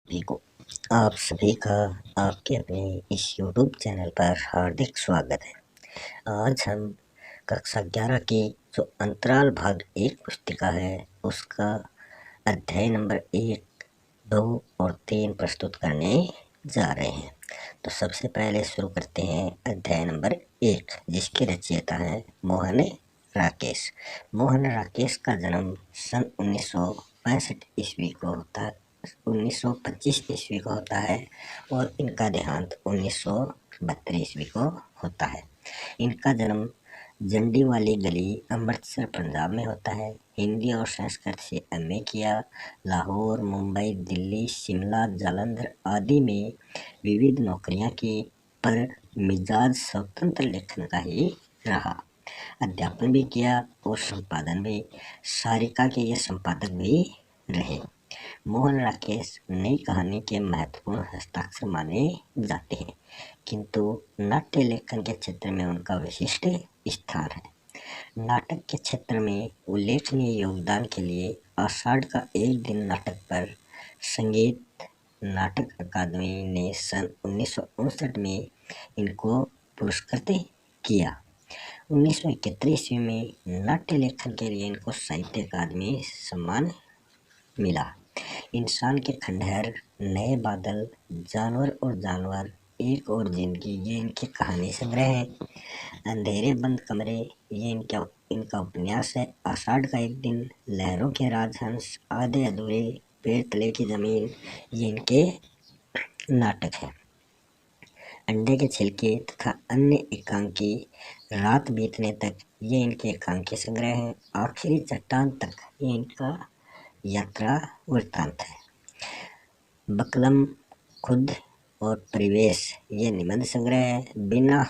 सभी को आप सभी का आपके अपने इस YouTube चैनल पर हार्दिक स्वागत है। आज हम कक्षा 11 की जो अंतराल भाग 1 पुस्तिका है उसका अध्याय नंबर 1, 2 और 3 प्रस्तुत करने जा रहे हैं। तो सबसे पहले शुरू करते हैं अध्याय नंबर 1, जिसके रचयिता है मोहन राकेश। मोहन राकेश का जन्म सन 1965 ईस्वी को होता है 1925 ईस्वी को होता है और इनका देहांत 1972 ईस्वी को होता है। इनका जन्म जंडीवाली गली अमृतसर पंजाब में होता है। हिंदी और संस्कृत से एमए किया। लाहौर, मुंबई, दिल्ली, शिमला, जालंधर आदि में विविध नौकरियां की, पर मिजाज स्वतंत्र लेखन का ही रहा। अध्यापन भी किया और संपादन भी। सारिका के ये संपादक भी रहे। मोहन राकेश नई कहानी के महत्वपूर्ण हस्ताक्षर माने जाते हैं, किंतु नाट्य लेखन के क्षेत्र में उनका विशिष्ट स्थान है। नाटक के क्षेत्र में उल्लेखनीय योगदान के लिए आषाढ़ का एक दिन नाटक पर संगीत नाटक अकादमी ने सन 1959 में इनको पुरस्कृत किया। 1971 ईस्वी में नाट्य लेखन के लिए इनको साहित्य अकादमी सम्मान मिला। इंसान के खंडहर, नए बादल, जानवर और जानवर, एक और जिंदगी ये इनकी कहानी संग्रह है। अंधेरे बंद कमरे ये इनका उपन्यास है। आषाढ़ का एक दिन, लहरों के राजहंस, आधे अधूरे, पेड़ तले की जमीन ये इनके नाटक है। अंडे के छिलके तथा अन्य एकांकी, रात बीतने तक ये इनके एकांकी संग्रह है। आखिरी चट्टान तक ये इनका यात्रा वृत्तांत है। बकलम, खुद और परिवेश ये निबंध संग्रह है। बिना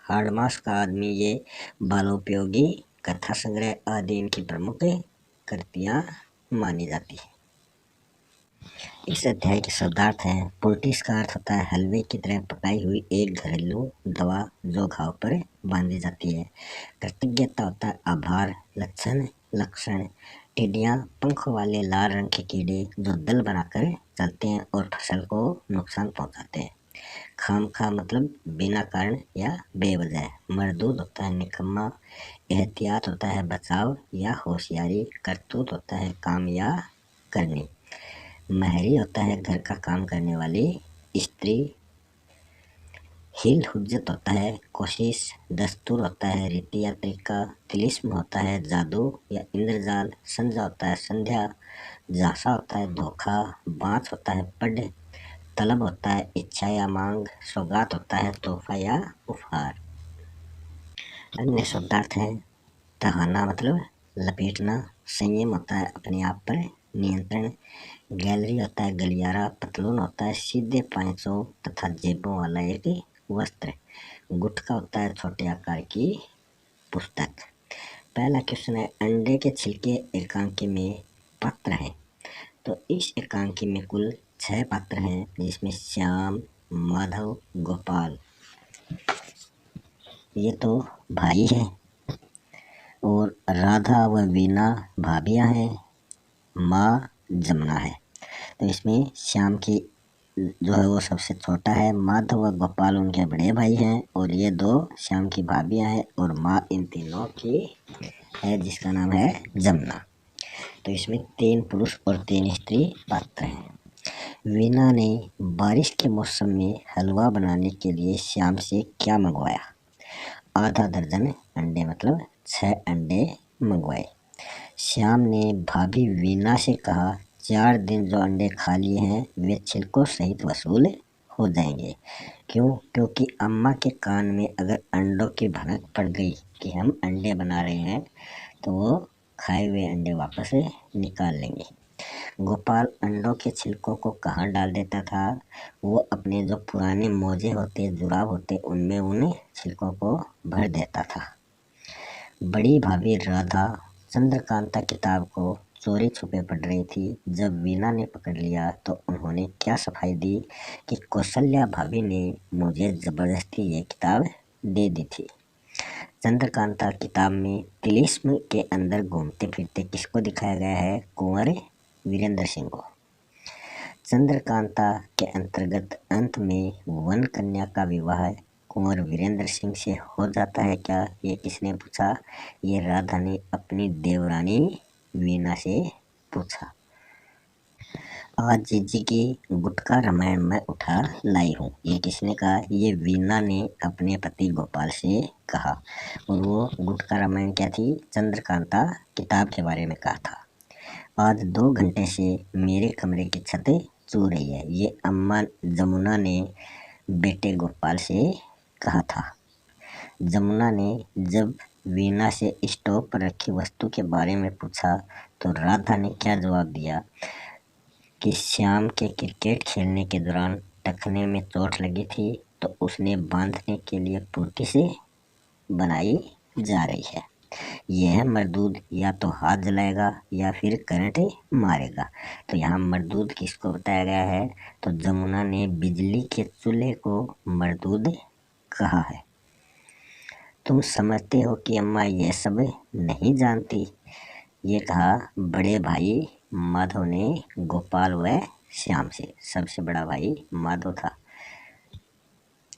हाड़मास का आदमी ये बालोपयोगी कथा संग्रह आदि इनकी प्रमुख कृतियां मानी जाती है। इस अध्याय के शब्दार्थ हैं। पोल्टिस का अर्थ होता है हलवे की तरह पकाई हुई एक घरेलू दवा जो घाव पर बांधी जाती है। कृतज्ञता होता है आभार। लक्षण टिड्डियां, पंखों वाले लाल रंग के कीड़े जो दल बनाकर चलते हैं और फसल को नुकसान पहुंचाते हैं। खामखा मतलब बिना कारण या बेवजह। मरदूद होता है निकम्मा। एहतियात होता है बचाव या होशियारी। करतूत होता है काम या करनी। महरी होता है घर का काम करने वाली स्त्री। हिल हुज्जत होता है कोशिश। दस्तूर होता है रीति या तरीका। तिलिस्म होता है जादू या इंद्रजाल। संध्या होता है संध्या। झांसा होता है धोखा। बाँच होता है पढ़। तलब होता है इच्छा या मांग। सौगात होता है तोहफा या उपहार। अन्य शब्दार्थ हैं। तहाना मतलब लपेटना। संयम होता है अपने आप पर नियंत्रण। गैलरी होता है गलियारा। पतलून होता है सीधे पांचों तथा जेबों वाला एक वस्त्र। गुटका होता है छोटे आकार की पुस्तक। पहला क्वेश्चन है, अंडे के छिलके एकांकी में पात्र हैं। तो इस एकांकी में कुल 6 पात्र हैं, जिसमें श्याम, माधव, गोपाल ये तो भाई हैं और राधा व वीणा भाभियां हैं। माँ जमुना है। तो इसमें श्याम की जो है वो सबसे छोटा है। माधव व गोपाल उनके बड़े भाई हैं और ये 2 श्याम की भाभियां हैं और माँ इन तीनों की है जिसका नाम है जमुना। तो इसमें 3 पुरुष और 3 स्त्री पात्र हैं। वीणा ने बारिश के मौसम में हलवा बनाने के लिए श्याम से क्या मंगवाया? आधा दर्जन अंडे मतलब 6 अंडे मंगवाए। श्याम ने भाभी वीणा से कहा 4 दिन जो अंडे खा लिए हैं वे छिलकों सहित वसूल हो जाएंगे। क्यों? क्योंकि अम्मा के कान में अगर अंडों की भनक पड़ गई कि हम अंडे बना रहे हैं तो वो खाए हुए अंडे वापस निकाल लेंगे। गोपाल अंडों के छिलकों को कहाँ डाल देता था? वो अपने जो पुराने मोजे होते, जुराब होते, उनमें उन छिलकों को भर देता था। बड़ी भाभी राधा चंद्रकांता किताब को चोरी छुपे पढ़ रही थी। जब वीणा ने पकड़ लिया तो उन्होंने क्या सफाई दी कि कौशल्या भाभी ने मुझे जबरदस्ती ये किताब दे दी थी। चंद्रकांता किताब में तिलिस्म के अंदर घूमते फिरते किसको दिखाया गया है? कुंवर वीरेंद्र सिंह को। चंद्रकांता के अंतर्गत अंत में वन कन्या का विवाह कुंवर वीरेंद्र सिंह से हो जाता है क्या, ये किसने पूछा? ये राधा ने अपनी देवरानी वीणा से पूछा। आज जीजी की गुटका रामायण में उठा लाई हूँ, ये किसने कहा? ये वीणा ने अपने पति गोपाल से कहा। और वो गुटका रामायण क्या थी? चंद्रकांता किताब के बारे में कहा था। आज 2 घंटे से मेरे कमरे की छत चू रही है, ये अम्मा जमुना ने बेटे गोपाल से कहा था। जमुना ने जब वीणा से स्टोव पर रखी वस्तु के बारे में पूछा तो राधा ने क्या जवाब दिया कि श्याम के क्रिकेट खेलने के दौरान टखने में चोट लगी थी तो उसने बांधने के लिए पुर्ती से बनाई जा रही है। यह मरदूद या तो हाथ जलाएगा या फिर करंट मारेगा। तो यहाँ मरदूद किसको बताया गया है? तो जमुना ने बिजली के चूल्हे को मरदूद कहा है। तुम समझते हो कि अम्मा यह सब नहीं जानती, ये कहा बड़े भाई माधव ने गोपाल व श्याम से। सबसे बड़ा भाई माधव था।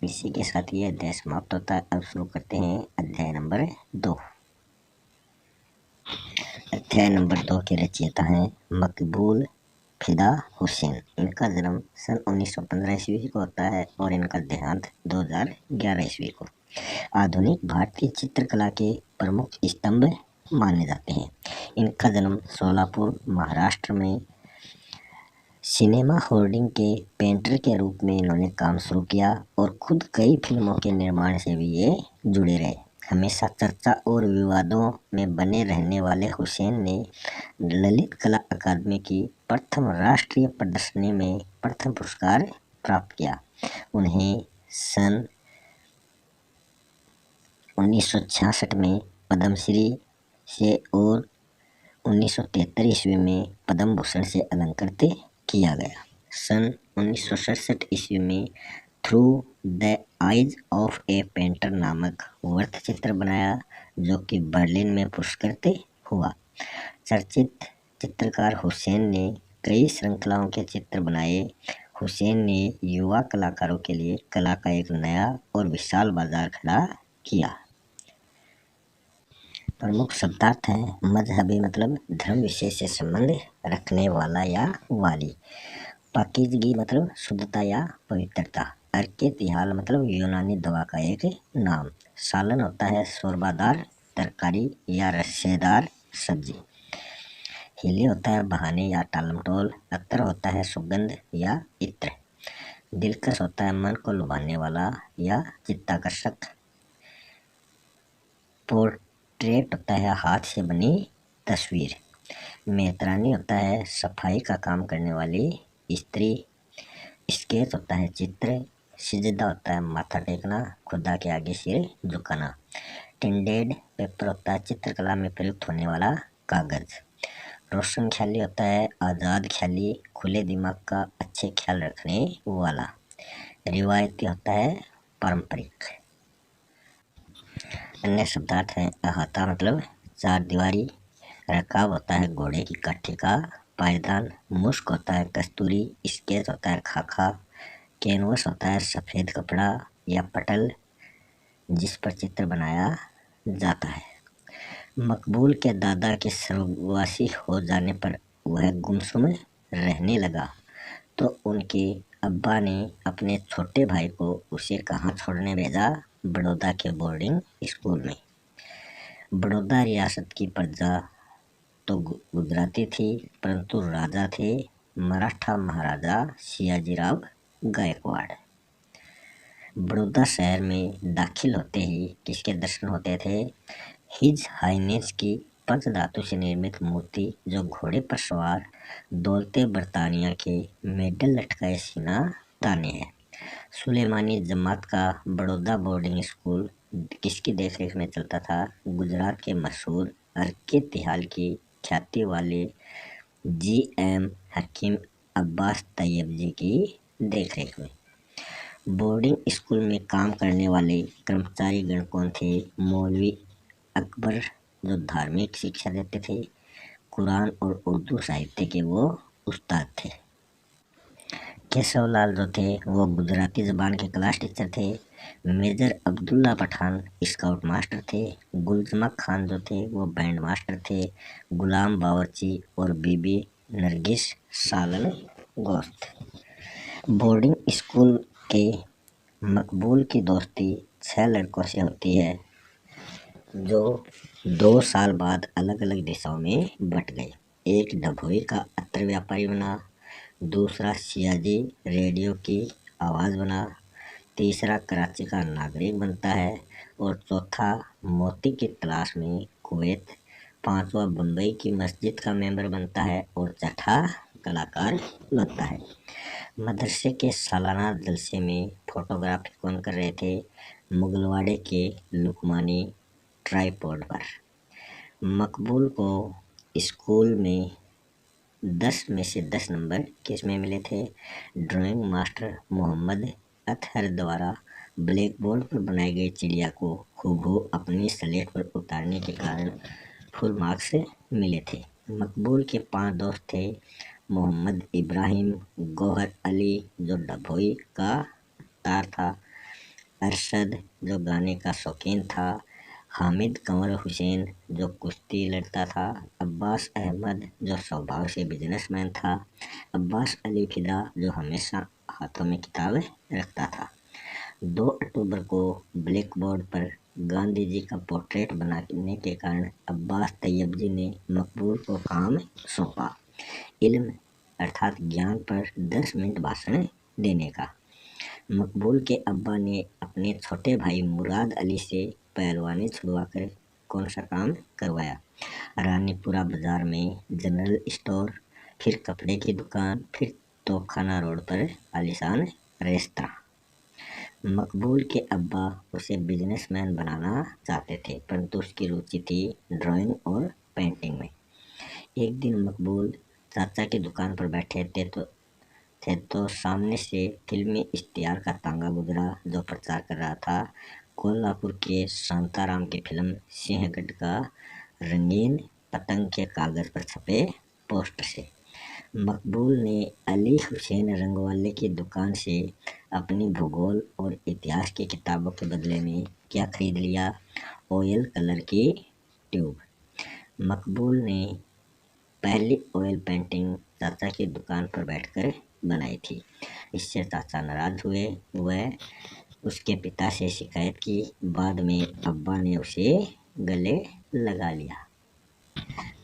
इसी के साथ ये अध्याय समाप्त होता है। अब शुरू करते हैं अध्याय नंबर 2। अध्याय नंबर 2 के रचयिता हैं मकबूल फिदा हुसैन। इनका जन्म सन 1915 ईस्वी को होता है और इनका देहांत 2011 ईस्वी को। आधुनिक भारतीय चित्रकला के प्रमुख स्तंभ माने जाते हैं। इनका जन्म सोलापुर महाराष्ट्र में सिनेमा होर्डिंग के पेंटर के रूप में इन्होंने काम शुरू किया और खुद कई फिल्मों के निर्माण से भी ये जुड़े रहे। हमेशा चर्चा और विवादों में बने रहने वाले हुसैन ने ललित कला अकादमी की प्रथम राष्ट्रीय प्रदर्शनी में प्रथम पुरस्कार प्राप्त किया। उन्हें सन 1966 में पद्मश्री से और 1973 ईस्वी में पद्म भूषण से अलंकृत किया गया। सन 1967 ईस्वी में through the eyes of A painter नामक वृत्तचित्र बनाया जो कि बर्लिन में पुरस्कृत हुआ। चर्चित चित्रकार हुसैन ने कई श्रृंखलाओं के चित्र बनाए। हुसैन ने युवा कलाकारों के लिए कला का एक नया और विशाल बाजार खड़ा किया। प्रमुख शब्दार्थ हैं मजहबी मतलब धर्म विषय से संबंध रखने वाला या वाली। पाकीज़गी मतलब शुद्धता या पवित्रता। अर्के तिहाल मतलब यूनानी दवा का एक नाम। सालन होता है शोरबादार तरकारी या रस्सेदार सब्जी। हीले होता है बहाने या टालमटोल। अत्तर होता है सुगंध या इत्र। दिलकश होता है मन को लुभाने वाला या चित्ताकर्षक। पोर्ट्रेट होता है हाथ से बनी तस्वीर। मेहतरानी होता है सफाई का काम करने वाली स्त्री। स्केच होता है चित्र। सिजदा होता है माथा टेकना, खुदा के आगे सिर झुकाना। टिंडेड पेपर होता है चित्रकला में प्रयुक्त होने वाला कागज। रोशन ख्याली होता है आज़ाद ख्याली, खुले दिमाग का अच्छे ख्याल रखने वाला। रिवायती होता है पारंपरिक। अन्य शब्दार्थ हैं अहाता मतलब चार दीवारी। रकाब होता है घोड़े की काठी का पायदान। मुश्क होता है कस्तूरी। स्केच होता है खाखा। कैनवस होता है सफ़ेद कपड़ा या पटल जिस पर चित्र बनाया जाता है। मकबूल के दादा के स्वर्गवासी हो जाने पर वह गुमसुम रहने लगा तो उनके अब्बा ने अपने छोटे भाई को उसे कहाँ छोड़ने भेजा? बड़ौदा के बोर्डिंग स्कूल में। बड़ौदा रियासत की प्रजा तो गुजराती थी परंतु राजा थे मराठा महाराजा सियाजीराव गायकवाड़। बड़ौदा शहर में दाखिल होते ही किसके दर्शन होते थे? हिज हाइनेस की पंच धातु से निर्मित मूर्ति जो घोड़े पर सवार दौलते बरतानिया के मेडल लटकाए सीना ताने हैं। सुलेमानी जमात का बड़ौदा बोर्डिंग स्कूल किसकी देखरेख में चलता था? गुजरात के मशहूर अर्के तिहाल की ख्याति वाले GM हकीम अब्बास तैयब जी की देखरेख में। बोर्डिंग स्कूल में काम करने वाले कर्मचारी गण कौन थे? मौलवी अकबर जो धार्मिक शिक्षा देते थे। कुरान और उर्दू साहित्य के वो उस्ताद थे। केशव लाल जो थे वो गुजराती ज़बान के क्लास टीचर थे। Major Abdullah Pathan scout master थे। गुलजमा खान जो थे वो बैंड मास्टर थे। गुलाम बावर्ची और बीबी नरगिस सालन गोश्त। बोर्डिंग स्कूल के मकबूल की दोस्ती 6 लड़कों से होती है जो 2 साल बाद अलग अलग दिशाओं में बट गए। एक डभोई का अत्र व्यापारी बना, दूसरा सियाजी रेडियो की आवाज़ बना, तीसरा कराची का नागरिक बनता है और चौथा मोती की तलाश में कुवैत, पांचवा बम्बई की मस्जिद का मेंबर बनता है और छठा कलाकार बनता है। मदरसे के सालाना जलसे में फोटोग्राफी कौन कर रहे थे? मुगलवाड़े के लुकमानी ट्राइपॉड पर। मकबूल को स्कूल में 10 में से 10 नंबर किस में मिले थे? ड्राइंग मास्टर मोहम्मद अतहर द्वारा ब्लैक बोर्ड पर बनाई गई चिड़िया को हूबहू अपनी स्लेट पर उतारने के कारण फुल मार्क्स मिले थे। मकबूल के 5 दोस्त थे। मोहम्मद इब्राहिम, गौहर अली जो डभोई का तार था, अरशद जो गाने का शौकीन था, हामिद कंवर हुसैन जो कुश्ती लड़ता था, अब्बास अहमद जो स्वभाव से बिजनेसमैन था, अब्बास अली फिदा जो हमेशा हाथों में किताब रखता था। 2 अक्टूबर को ब्लैक बोर्ड पर गांधी जी का पोर्ट्रेट बनाने के कारण अब्बास तैयब जी ने मकबूल को काम सौंपा इल्म अर्थात ज्ञान पर 10 मिनट भाषण देने का। मकबूल के अब्बा ने अपने छोटे भाई मुराद अली से पहलवानी छुड़वाकर कौन सा काम करवाया? रानीपुरा बाजार में जनरल स्टोर, फिर कपड़े की दुकान, फिर तोपखाना रोड पर आलीशान रेस्तरां। मकबूल के अब्बा उसे बिजनेसमैन बनाना चाहते थे परंतु उसकी रुचि थी ड्राइंग और पेंटिंग में। एक दिन मकबूल चाचा की दुकान पर बैठे थे तो सामने से फिल्मी इश्तिहार का तांगा गुजरा जो प्रचार कर रहा था कोल्हापुर के शांताराम की फिल्म सिंहगढ़ का रंगीन पतंग के कागज पर छपे पोस्टर से। मकबूल ने अली हुसैन रंगवाले की दुकान से अपनी भूगोल और इतिहास की किताबों के बदले में क्या खरीद लिया? ऑयल कलर की ट्यूब। मकबूल ने पहली ऑयल पेंटिंग चाचा की दुकान पर बैठकर बनाई थी। इससे चाचा नाराज हुए। वह उसके पिता से शिकायत की। बाद में अब्बा ने उसे गले लगा लिया।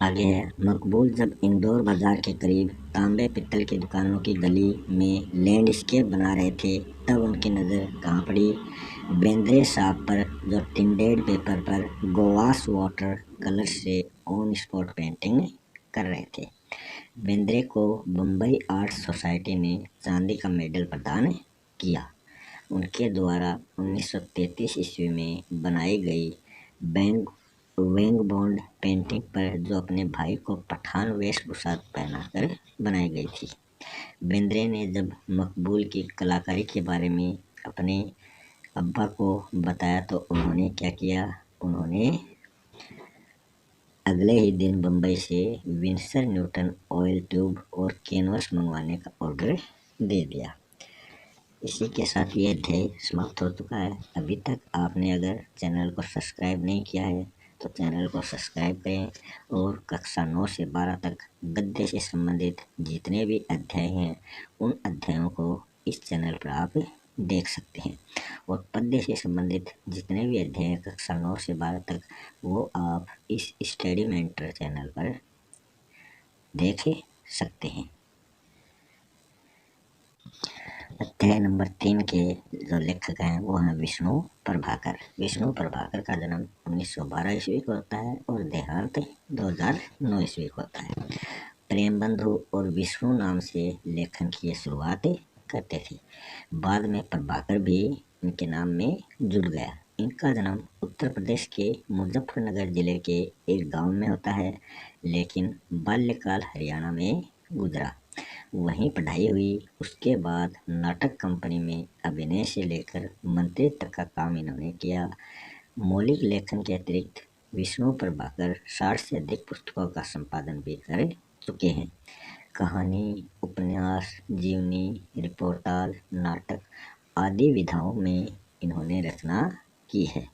आगे है मकबूल जब इंदौर बाजार के करीब तांबे पित्तल की दुकानों की गली में लैंडस्केप बना रहे थे तब उनकी नज़र कहाँ पड़ी? बेंद्रे साहब पर जो टिंडेड पेपर पर गोवास वाटर कलर से ऑन स्पॉट पेंटिंग कर रहे थे। बेंद्रे को बम्बई आर्ट सोसाइटी ने चांदी का मेडल प्रदान किया। उनके द्वारा 1933 ईस्वी में बनाई गई वेंगबॉन्ड पेंटिंग पर जो अपने भाई को पठान वेशभूषा पहनाकर बनाई गई थी। बेंद्रे ने जब मकबूल की कलाकारी के बारे में अपने अब्बा को बताया तो उन्होंने क्या किया? उन्होंने अगले ही दिन बम्बई से विंसर न्यूटन ऑयल ट्यूब और कैनवस मंगवाने का ऑर्डर दे दिया। इसी के साथ ये अध्याय समाप्त हो चुका है। अभी तक आपने अगर चैनल को सब्सक्राइब नहीं किया है तो चैनल को सब्सक्राइब करें और कक्षा 9 से 12 तक गद्य से संबंधित जितने भी अध्याय हैं उन अध्यायों को इस चैनल पर आप देख सकते हैं और पद्य से संबंधित जितने भी अध्याय हैं कक्षा 9 से 12 तक वो आप इस स्टडी मेंटर चैनल पर देख सकते हैं। अध्याय नंबर 3 के जो लेखक हैं वो हैं विष्णु प्रभाकर। विष्णु प्रभाकर का जन्म 1912 ईस्वी को होता है और देहांत 2009 ईस्वी को होता है। प्रेम बंधु और विष्णु नाम से लेखन की शुरुआत करते थे। बाद में प्रभाकर भी इनके नाम में जुड़ गया। इनका जन्म उत्तर प्रदेश के मुजफ्फरनगर जिले के एक गांव में होता है लेकिन बाल्यकाल हरियाणा में गुजरा। वहीं पढ़ाई हुई। उसके बाद नाटक कंपनी में अभिनय से लेकर मंत्री तक का काम इन्होंने किया। मौलिक लेखन के अतिरिक्त विष्णु प्रभाकर 60 से अधिक पुस्तकों का संपादन भी कर चुके हैं। कहानी, उपन्यास, जीवनी, रिपोर्टाज, नाटक आदि विधाओं में इन्होंने रचना की है।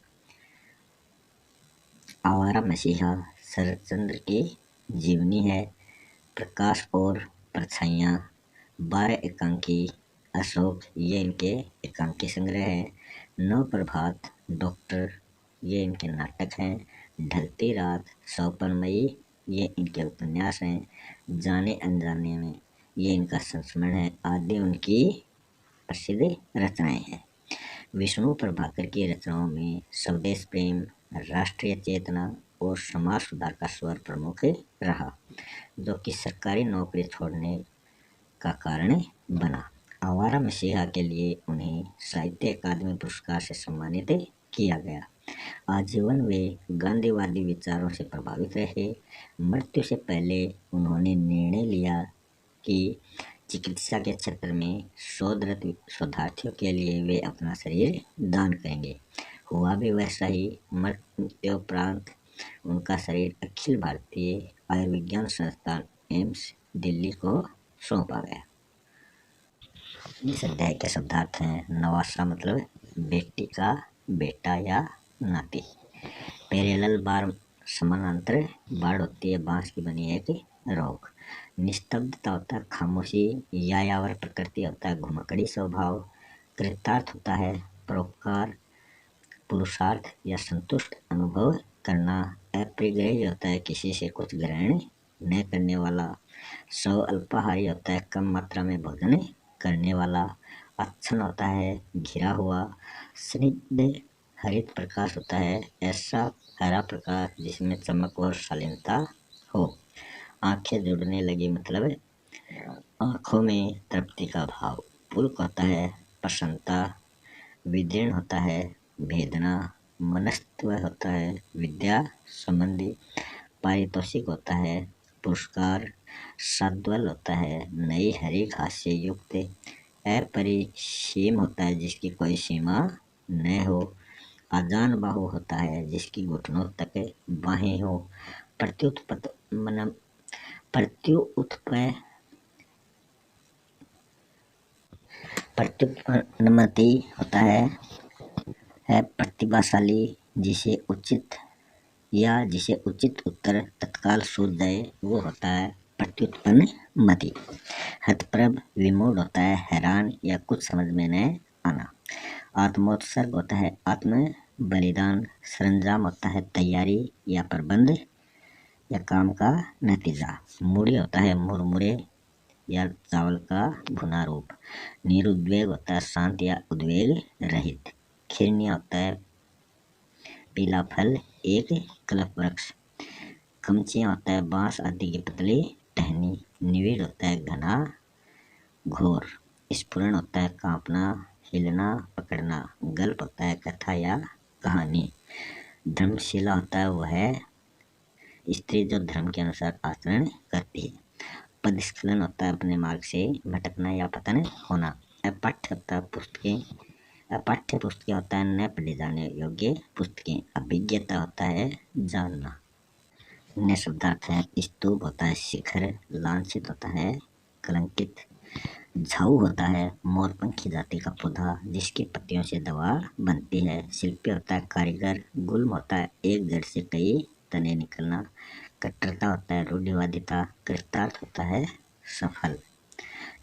आवारा मसीहा शरतचंद्र की जीवनी है। प्रकाश और परछाइयाँ, 12 एकांकी, अशोक, ये इनके एकांकी संग्रह है। नव प्रभात, डॉक्टर, ये इनके नाटक हैं। ढलती रात, सौपनमयी, ये इनके उपन्यास हैं। जाने अनजाने में, ये इनका संस्मरण है। आदि उनकी प्रसिद्ध रचनाएं हैं। विष्णु प्रभाकर की रचनाओं में स्वदेश प्रेम, राष्ट्रीय चेतना और समाज सुधार का स्वर प्रमुख रहा, जो कि सरकारी नौकरी छोड़ने का कारण बना। आवारा मसीहा के लिए उन्हें साहित्य अकादमी पुरस्कार से सम्मानित किया गया। आजीवन वे गांधीवादी विचारों से प्रभावित रहे। मृत्यु से पहले उन्होंने निर्णय लिया कि चिकित्सा के क्षेत्र में शोधरत शोधार्थियों के लिए वे अपना शरीर दान करेंगे। हुआ भी वैसा ही। मृत्योपरांत उनका शरीर अखिल भारतीय आयुर्विज्ञान संस्थान एम्स दिल्ली को सौंपा गया। इस अध्याय के शब्दार्थ हैं। नवासा मतलब बेटी का बेटा या नाती। पैरेलल बार समानांतर बाढ़ होती है, बांस की बनी एक रोक। निस्तब्धता होता है खामोशी, यायावर प्रकृति होता है घुमकड़ी स्वभाव। कृतार्थ होता है परोपकार, पुरुषार्थ या संतुष्ट अनुभव करना। अपरिग्रही होता है किसी से कुछ ग्रहण न करने वाला। स्व अल्पाहारी होता है कम मात्रा में भोजन करने वाला। अच्छन होता है घिरा हुआ। स्निग्ध हरित प्रकाश होता है ऐसा हरा प्रकाश जिसमें चमक और शालीनता हो। आंखें जुड़ने लगी मतलब आंखों में तृप्ति का भाव। पुलक होता है प्रसन्नता। विदीर्ण होता है वेदना। मनस्तत्व होता है विद्या संबंधी। पारितोषिक होता है पुरस्कार। सद्वल होता है नई हरी घास से युक्त। अपरिसीम होता है जिसकी कोई सीमा न हो। आजान बाहु होता है जिसकी घुटनों तक बाहें हो। प्रत्युत्पन्नमति होता है प्रतिभाशाली जिसे उचित उत्तर तत्काल सूझ जाए वो होता है प्रत्युत्पन्नमति। हतप्रभ विमूढ़ होता है हैरान या कुछ समझ में न आना। आत्मोत्सर्ग होता है आत्म बलिदान। सरंजाम होता है तैयारी या प्रबंध या काम का नतीजा। मूढ़ी होता है मुरमुरे या चावल का भुना रूप। निरुद्वेग होता है शांत या उद्वेग रहित। खिरनिया होता है पीला फल एक कल्प वृक्ष। कमचिया होता है बांस आदि की पतली टहनी। निविड़ होता है घना घोर। स्फुरण होता है कांपना हिलना पकड़ना। गल्प होता है कथा या कहानी। धर्मशिला होता है वह स्त्री जो धर्म के अनुसार आचरण करती है। पदस्खलन होता है अपने मार्ग से भटकना या पतन होना। अपाठ्य होता है पुस्तकें होता है न पढ़े जाने योग्य पुस्तकें। अभिज्ञता होता है जानना। अन्य शब्दार्थ है स्तूप होता है शिखर। लांछित होता है कलंकित। झाऊ होता है मोरपंखी जाति का पौधा जिसकी पत्तियों से दवा बनती है। शिल्पी होता है कारीगर। गुल्म होता है एक जड़ से कई तने निकलना। कट्टरता होता है रूढ़िवादिता। कृतार्थ होता है सफल।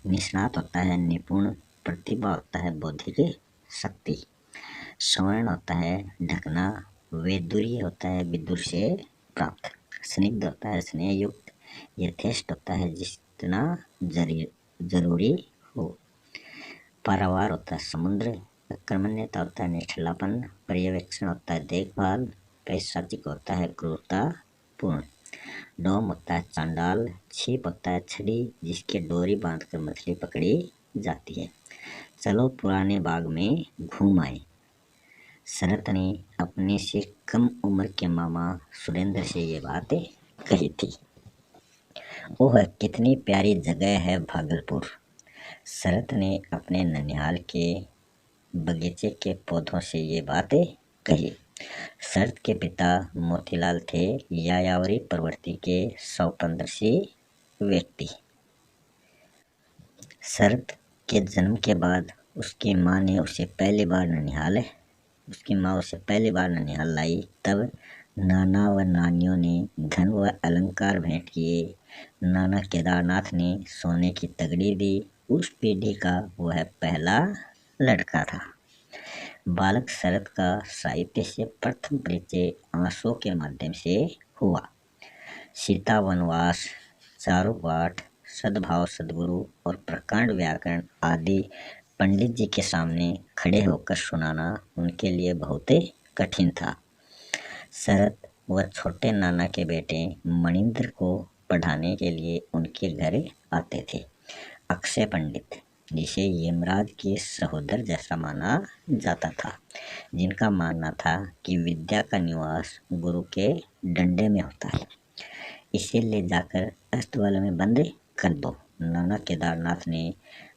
निष्णात होता है निपुण। प्रतिभा होता है बौद्धिक शक्ति। स्वर्ण होता है ढकना। वैदुर्य होता है विदुर से प्राप्त। स्निग्ध होता है स्नेहयुक्त। यथेष्ट होता है जितना जरूरी हो। पारावार होता है समुद्र। कर्मण्यता होता है निष्ठलापन। पर्यवेक्षण होता है देखभाल। पैशाचिक होता है क्रूरता पूर्ण। डोम होता है चांडाल। छिप होता है छड़ी जिसके डोरी बांधकर मछली पकड़ी जाती है। चलो पुराने बाग में घूम आए। शरत ने अपने से कम उम्र के मामा सुरेंद्र से ये बात कही थी। ओह कितनी प्यारी जगह है भागलपुर। शरत ने अपने ननिहाल के बगीचे के पौधों से ये बातें कही। शरत के पिता मोतीलाल थे यायावरी प्रवृत्ति के सौपंदर्शी व्यक्ति। शरत के जन्म के बाद उसकी माँ उसे पहली बार ननिहाल लाई। तब नाना व नानियों ने धन व अलंकार भेंट किए। नाना केदारनाथ ने सोने की तगड़ी दी। उस पीढ़ी का वह पहला लड़का था। बालक शरत का साहित्य से प्रथम परिचय आंसुओं के माध्यम से हुआ। सीता वनवास, चारों पाठ, सद्भाव सद्गुरु और प्रकांड व्याकरण आदि पंडित जी के सामने खड़े होकर सुनाना उनके लिए बहुत कठिन था। शरत व छोटे नाना के बेटे मणिंद्र को पढ़ाने के लिए उनके घर आते थे अक्षय पंडित, जिसे यमराज के सहोदर जैसा माना जाता था, जिनका मानना था कि विद्या का निवास गुरु के डंडे में होता है, इसे ले जाकर अस्तबल में बंद कर दो। नाना केदारनाथ ने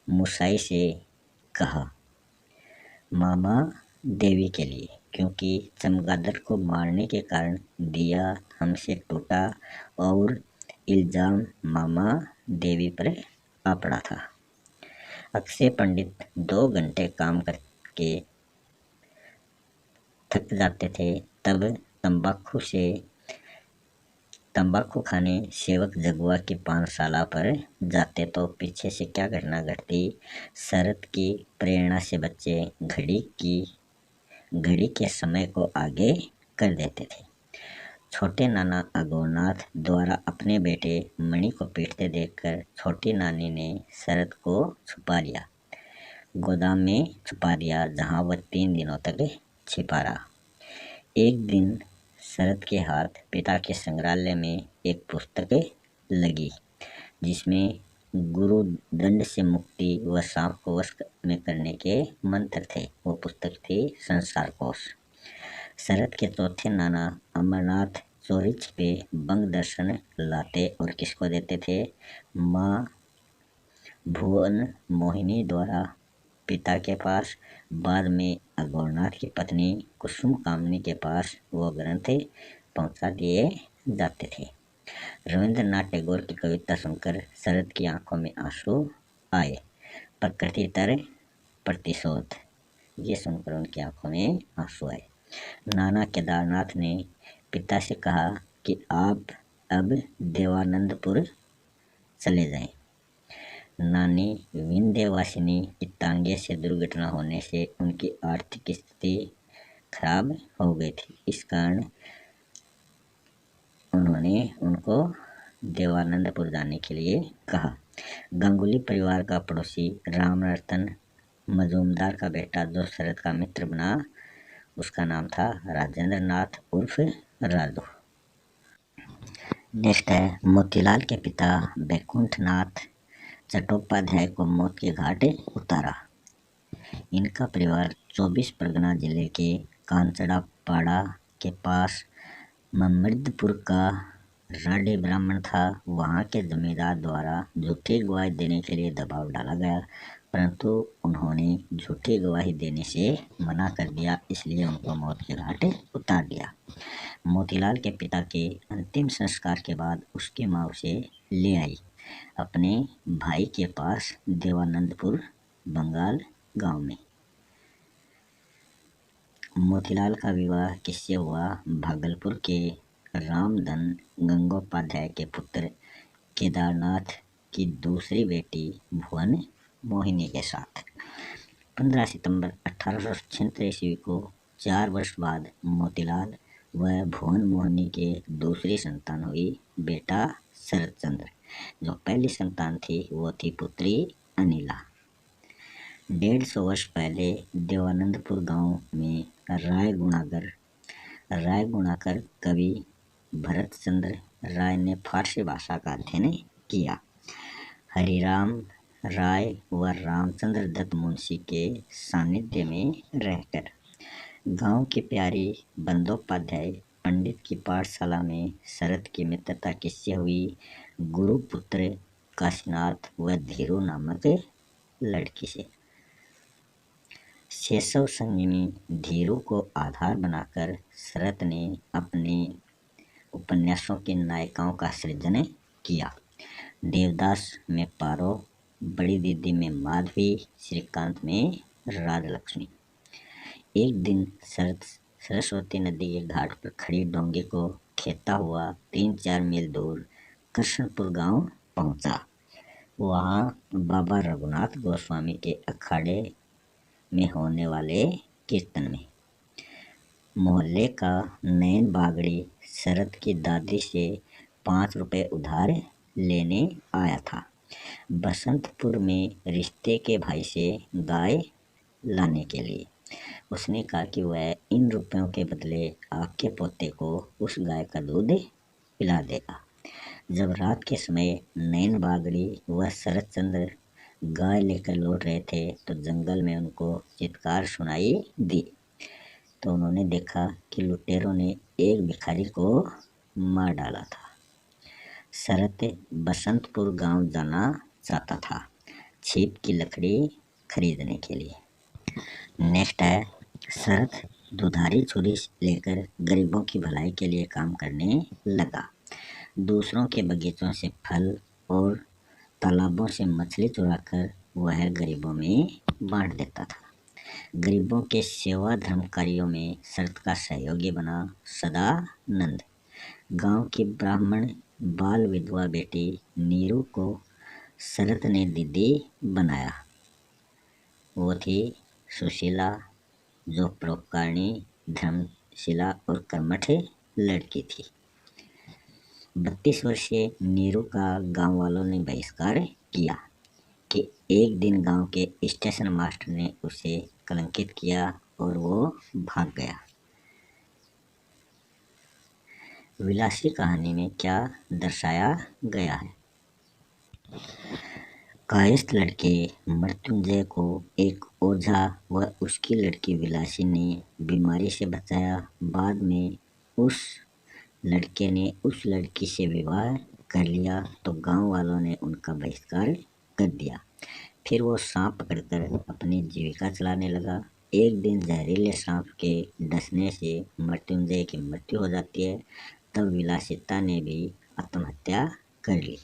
मुसाई से कहा, मामा देवी के लिए, क्योंकि चमगादड़ को मारने के कारण दिया हमसे टूटा और इल्जाम मामा देवी पर आ पड़ा था। अक्षय पंडित 2 घंटे काम करके थक जाते थे। तब तंबाकू खाने सेवक जगुआ की पानशाला पर जाते तो पीछे से क्या घटना घटती। शरत की प्रेरणा से बच्चे घड़ी के समय को आगे कर देते थे। छोटे नाना अघोरनाथ द्वारा अपने बेटे मणि को पीटते देखकर छोटी नानी ने शरत को छुपा लिया, गोदाम में छुपा दिया, जहां वह 3 दिनों तक छिपा रहा। एक दिन शरत के हाथ पिता के संग्रहालय में एक पुस्तक लगी, जिसमें गुरु दंड से मुक्ति व सांप को वश में करने के मंत्र थे। वो पुस्तक थी संसार कोश। शरत के चौथे नाना अमरनाथ चोरी छिपे बंग दर्शन लाते और किसको देते थे? माँ भुवन मोहिनी द्वारा पिता के पास, बाद में अघोरनाथ की पत्नी कुसुम कामनी के पास वो ग्रंथ पहुंचा दिए जाते थे। रविंद्रनाथ टैगोर की कविता सुनकर शरत की आंखों में आंसू आए। प्रकृति तर प्रतिशोध, ये सुनकर उनकी आंखों में आंसू आए। नाना केदारनाथ ने पिता से कहा कि आप अब देवानंदपुर चले जाएं। नानी विंध्यवासिनी की टांगे से दुर्घटना होने से उनकी आर्थिक स्थिति खराब हो गई थी। इस कारण उन्होंने उनको देवानंदपुर जाने के लिए कहा। गांगुली परिवार का पड़ोसी रामरतन मजूमदार का बेटा जो शरत का मित्र बना, उसका नाम था राजेंद्र नाथ उर्फ राजू। नेक्स्ट है मोतीलाल के पिता बैकुंठनाथ चट्टोपाध्याय को मौत के घाट उतारा। इनका परिवार 24 परगना जिले के कांचड़ा पाड़ा के पास ममृदपुर का राडे ब्राह्मण था। वहां के जमींदार द्वारा झूठी गवाही देने के लिए दबाव डाला गया, परंतु उन्होंने झूठी गवाही देने से मना कर दिया, इसलिए उनको मौत के घाट उतार दिया। मोतीलाल के पिता के अंतिम संस्कार के बाद उसकी माँ उसे ले आई अपने भाई के पास देवानंदपुर बंगाल गांव में। मोतीलाल का विवाह किससे हुआ? भागलपुर के रामधन गंगोपाध्याय के पुत्र केदारनाथ की दूसरी बेटी भुवन मोहिनी के साथ। 15 सितंबर 1836 ईस्वी को 4 वर्ष बाद मोतीलाल व भुवन मोहिनी के दूसरी संतान हुई, बेटा शरत चंद्र। जो पहली संतान थी वो थी पुत्री अनिला। 150 वर्ष पहले देवानंदपुर गांव में राय गुणाकर कवि भरत चंद्र राय ने फारसी भाषा का अध्ययन किया। हरिराम राय व रामचंद्र दत्त मुंशी के सानिध्य में रहकर गांव की प्यारी बंदोपाध्याय पंडित की पाठशाला में शरत की मित्रता किससे हुई? गुरुपुत्र काशीनाथ व धीरू नामक लड़की से। शेषव संगिनी धीरू को आधार बनाकर शरत ने अपने उपन्यासों की नायिकाओं का सृजन किया। देवदास में पारो, बड़ी दीदी में माधवी, श्रीकांत में राजलक्ष्मी। एक दिन शरद सरस्वती नदी के घाट पर खड़ी डोंगी को खेता हुआ 3-4 मील दूर कृष्णपुर गांव पहुंचा। वहां बाबा रघुनाथ गोस्वामी के अखाड़े में होने वाले कीर्तन में मोहल्ले का नैन बागड़ी शरद की दादी से 5 रुपए उधार लेने आया था, बसंतपुर में रिश्ते के भाई से गाय लाने के लिए। उसने कहा कि वह इन रुपयों के बदले आपके पोते को उस गाय का दूध पिला देगा। जब रात के समय नैन बागड़ी व शरद चंद्र गाय लेकर लौट रहे थे तो जंगल में उनको चित्कार सुनाई दी। तो उन्होंने देखा कि लुटेरों ने एक भिखारी को मार डाला था। शरद बसंतपुर गांव जाना चाहता था छिप की लकड़ी खरीदने के लिए। नेक्स्ट है, शरद दुधारी छुरी लेकर गरीबों की भलाई के लिए काम करने लगा। दूसरों के बगीचों से फल और तालाबों से मछली चुराकर वह गरीबों में बांट देता था। गरीबों के सेवा धर्म कार्यों में शरद का सहयोगी बना सदानंद। गांव की ब्राह्मण बाल विधवा बेटी नीरू को शरद ने दीदी बनाया। वो थी सुशीला, जो परोपकारणी, धर्मशिला और कर्मठ लड़की थी। 32 वर्षीय नीरू का गांव वालों ने बहिष्कार किया कि एक दिन गांव के स्टेशन मास्टर ने उसे कलंकित किया और वो भाग गया। विलासी कहानी में क्या दर्शाया गया है? कायस्थ लड़के मृत्युंजय को एक ओझा व उसकी लड़की विलासी ने बीमारी से बचाया। बाद में उस लड़के ने उस लड़की से विवाह कर लिया तो गांव वालों ने उनका बहिष्कार कर दिया। फिर वो सांप पकड़कर अपनी जीविका चलाने लगा। एक दिन जहरीले सांप के डसने से मृत्युंजय की मृत्यु हो जाती है। तब विलासिता ने भी आत्महत्या कर ली।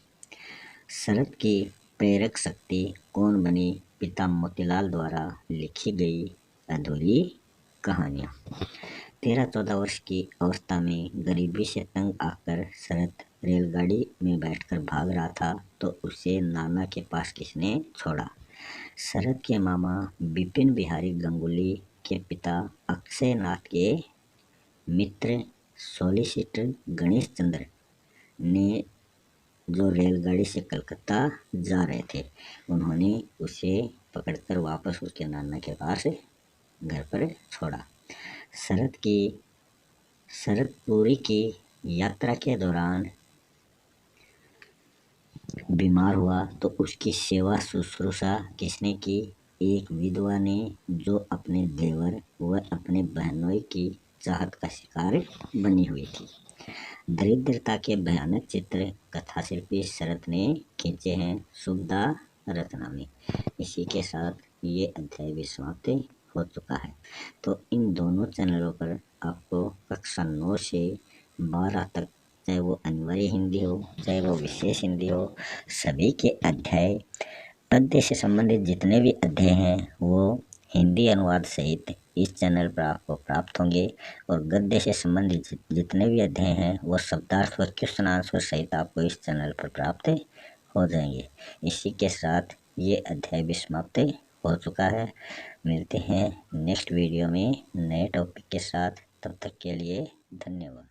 शरद की प्रेरक शक्ति कौन बनी? पिता मोतीलाल द्वारा लिखी गई अधूरी कहानियाँ। 13-14 वर्ष की अवस्था में गरीबी से तंग आकर शरद रेलगाड़ी में बैठकर भाग रहा था तो उसे नाना के पास किसने छोड़ा? शरद के मामा बिपिन बिहारी गंगुली के पिता अक्षय नाथ के मित्र सॉलिसिटर गणेश चंद्र ने, जो रेलगाड़ी से कलकत्ता जा रहे थे, उन्होंने उसे पकड़कर वापस उसके नाना के पास घर पर छोड़ा। शरदपुरी की यात्रा के दौरान बीमार हुआ तो उसकी सेवा शुश्रूषा किसने की? एक विधवा ने, जो अपने देवर व अपने बहनोई की चाहत का शिकार बनी हुई थी। दरिद्रता के भयानक चित्र कथाशिल्पी शरद ने खींचे हैं सुभदा रत्ना में। इसी के साथ ये अध्याय भी समाप्त हो चुका है। तो इन दोनों चैनलों पर आपको कक्षा 9 से 12 तक, चाहे वो अनिवार्य हिंदी हो चाहे वो विशेष हिंदी हो, सभी के अध्याय, पद्य से संबंधित जितने भी अध्याय हैं वो हिंदी अनुवाद सहित इस चैनल पर आपको प्राप्त होंगे। और गद्य से संबंधित जितने भी अध्याय हैं वो शब्दार्थ व क्वेश्चन आंसर सहित आपको इस चैनल पर प्राप्त हो जाएंगे। इसी के साथ ये अध्याय भी समाप्त हो चुका है। मिलते हैं नेक्स्ट वीडियो में नए टॉपिक के साथ। तब तक के लिए धन्यवाद।